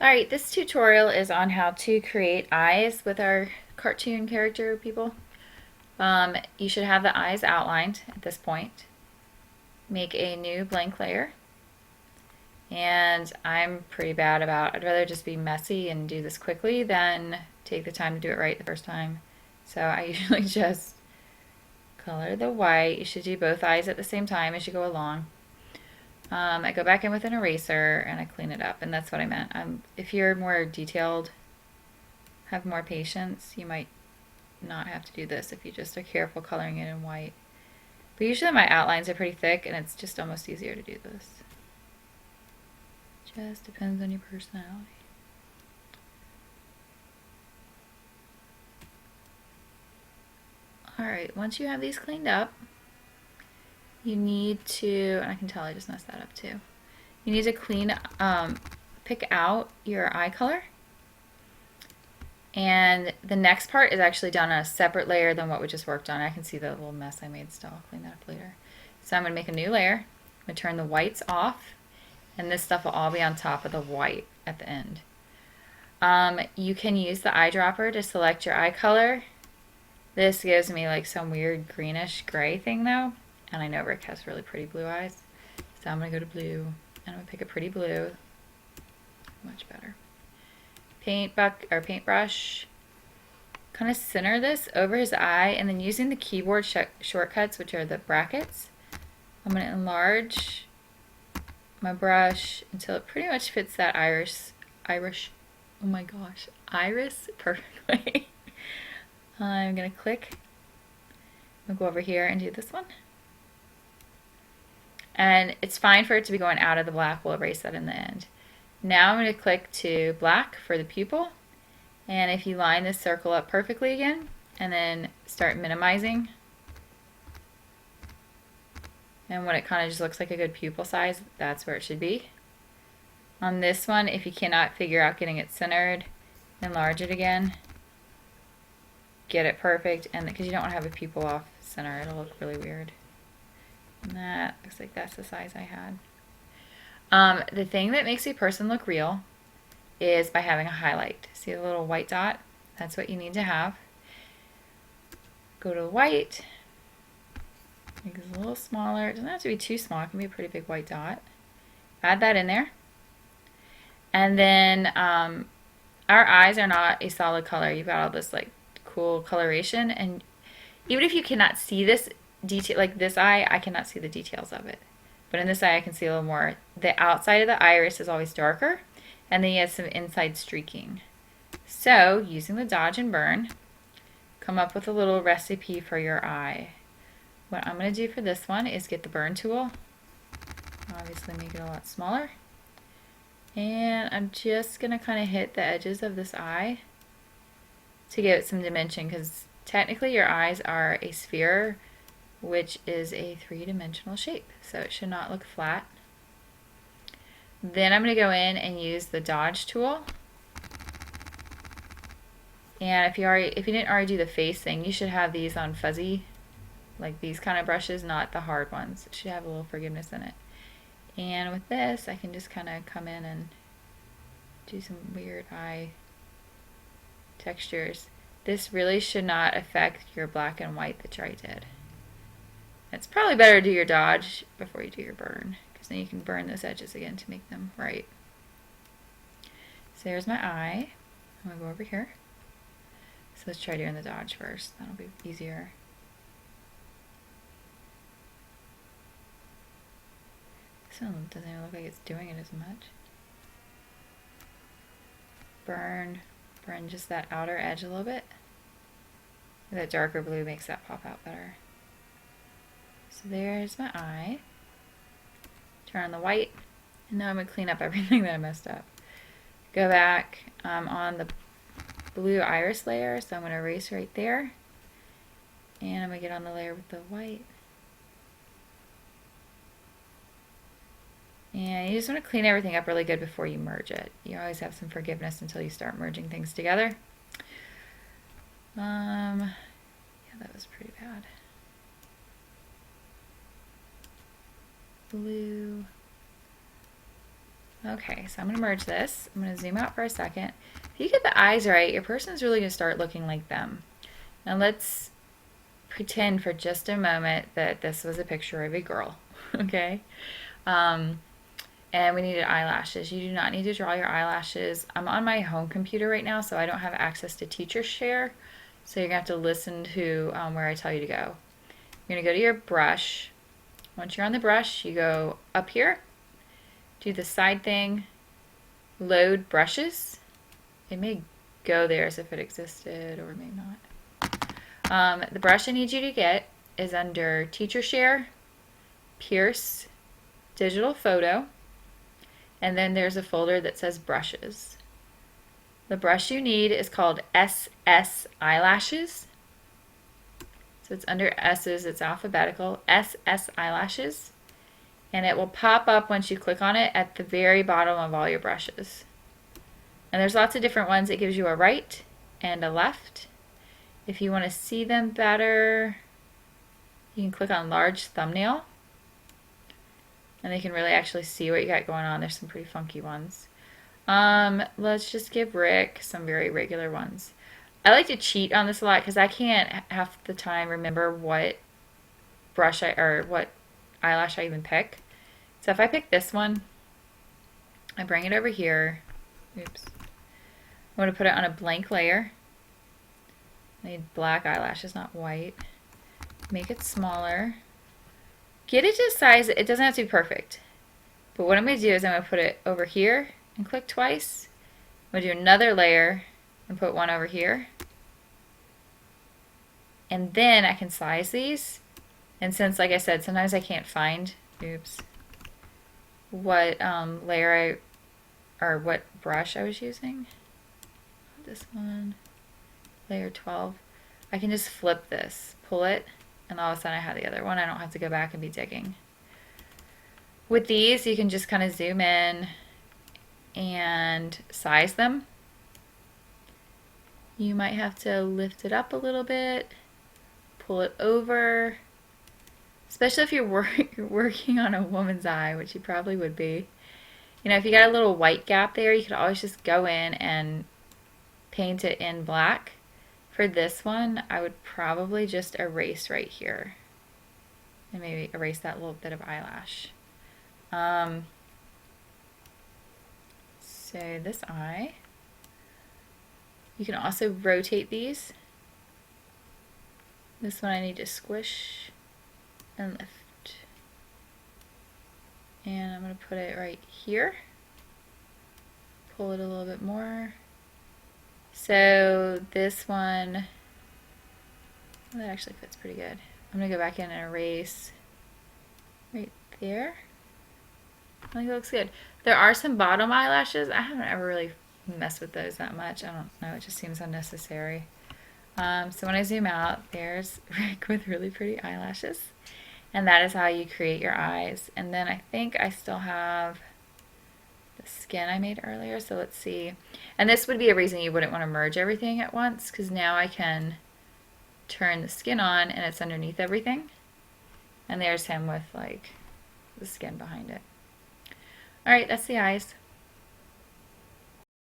Alright, this tutorial is on how to create eyes with our cartoon character people. You should have the eyes outlined at this point. Make a new blank layer. And I'm pretty bad about, I'd rather just be messy and do this quickly than take the time to do it right the first time. So I usually just color the white. You should do both eyes at the same time as you go along. I go back in with an eraser and I clean it up, and that's what I meant. If you're more detailed, have more patience, you might not have to do this if you just are careful coloring it in white. But usually my outlines are pretty thick and it's just almost easier to do this. Just depends on your personality. Alright, once you have these cleaned up, you need to, and I can tell I just messed that up too. You need to pick out your eye color. And the next part is actually done on a separate layer than what we just worked on. I can see the little mess I made still. I'll clean that up later. So I'm going to make a new layer. I'm going to turn the whites off, and this stuff will all be on top of the white at the end. You can use the eyedropper to select your eye color. This gives me like some weird greenish gray thing though, and I know Rick has really pretty blue eyes. So I'm going to go to blue, and I'm going to pick a pretty blue. Much better. Paintbrush, kind of center this over his eye, and then using the keyboard shortcuts, which are the brackets, I'm going to enlarge my brush until it pretty much fits that iris perfectly. I'm going to click. I'll go over here and do this one. And it's fine for it to be going out of the black. We'll erase that in the end. Now I'm going to click to black for the pupil, and if you line this circle up perfectly again and then start minimizing, and when it kind of just looks like a good pupil size, that's where it should be. On this one, if you cannot figure out getting it centered, enlarge it again, get it perfect, and because you don't want to have a pupil off center, it'll look really weird. And that looks like that's the size I had. The thing that makes a person look real is by having a highlight. See the little white dot? That's what you need to have. Go to the white. Make it a little smaller. It doesn't have to be too small. It can be a pretty big white dot. Add that in there. And then our eyes are not a solid color. You've got all this like cool coloration, and even if you cannot see this detail, like this eye, I cannot see the details of it. But in this eye I can see a little more. The outside of the iris is always darker, and then you have some inside streaking. So using the dodge and burn, come up with a little recipe for your eye. What I'm going to do for this one is get the burn tool, obviously make it a lot smaller, and I'm just going to kind of hit the edges of this eye to give it some dimension, because technically your eyes are a sphere, which is a three-dimensional shape, so it should not look flat. Then I'm going to go in and use the dodge tool. And if you didn't already do the face thing, you should have these on fuzzy, like these kind of brushes, not the hard ones. It should have a little forgiveness in it. And with this, I can just kind of come in and do some weird eye textures. This really should not affect your black and white that you already did. It's probably better to do your dodge before you do your burn, because then you can burn those edges again to make them right. So there's my eye. I'm going to go over here. So let's try doing the dodge first. That'll be easier. This one doesn't even look like it's doing it as much. Burn just that outer edge a little bit. That darker blue makes that pop out better. So there's my eye. Turn on the white, and now I'm going to clean up everything that I messed up. Go back on the blue iris layer, so I'm going to erase right there, and I'm going to get on the layer with the white. And you just want to clean everything up really good before you merge it. You always have some forgiveness until you start merging things together. Yeah, that was pretty bad. Blue. Okay, so I'm going to merge this. I'm going to zoom out for a second. If you get the eyes right, your person's really going to start looking like them. Now let's pretend for just a moment that this was a picture of a girl, okay? And we needed eyelashes. You do not need to draw your eyelashes. I'm on my home computer right now, so I don't have access to Teacher Share, so you're going to have to listen to where I tell you to go. You're going to go to your brush. Once you're on the brush, you go up here, do the side thing, load brushes. It may go there as if it existed or may not. The brush I need you to get is under Teacher Share, Pierce, Digital Photo, and then there's a folder that says brushes. The brush you need is called SS Eyelashes. So it's under S's, it's alphabetical, SS Eyelashes. And it will pop up once you click on it at the very bottom of all your brushes. And there's lots of different ones. It gives you a right and a left. If you want to see them better, you can click on large thumbnail. And they can really actually see what you got going on. There's some pretty funky ones. Let's just give Rick some very regular ones. I like to cheat on this a lot because I can't half the time remember what brush or what eyelash I even pick. So if I pick this one, I bring it over here. Oops. I'm going to put it on a blank layer. I need black eyelashes, not white. Make it smaller. Get it to a size, it doesn't have to be perfect. But what I'm going to do is I'm going to put it over here and click twice. I'm going to do another layer and put one over here. And then I can size these. And since, like I said, sometimes I can't find, what layer or what brush I was using. This one, layer 12. I can just flip this, pull it, and all of a sudden I have the other one. I don't have to go back and be digging. With these, you can just kind of zoom in and size them. You might have to lift it up a little bit, pull it over, especially if you're working on a woman's eye, which you probably would be. You know, if you got a little white gap there, you could always just go in and paint it in black. For this one, I would probably just erase right here and maybe erase that little bit of eyelash. So this eye, you can also rotate these. This one I need to squish and lift. And I'm going to put it right here. Pull it a little bit more. So this one, that actually fits pretty good. I'm going to go back in and erase right there. I think it looks good. There are some bottom eyelashes. I haven't ever really messed with those that much. I don't know. It just seems unnecessary. So when I zoom out, there's Rick with really pretty eyelashes. And that is how you create your eyes. And then I think I still have the skin I made earlier. So let's see. And this would be a reason you wouldn't want to merge everything at once, because now I can turn the skin on and it's underneath everything. And there's him with like the skin behind it. All right, that's the eyes.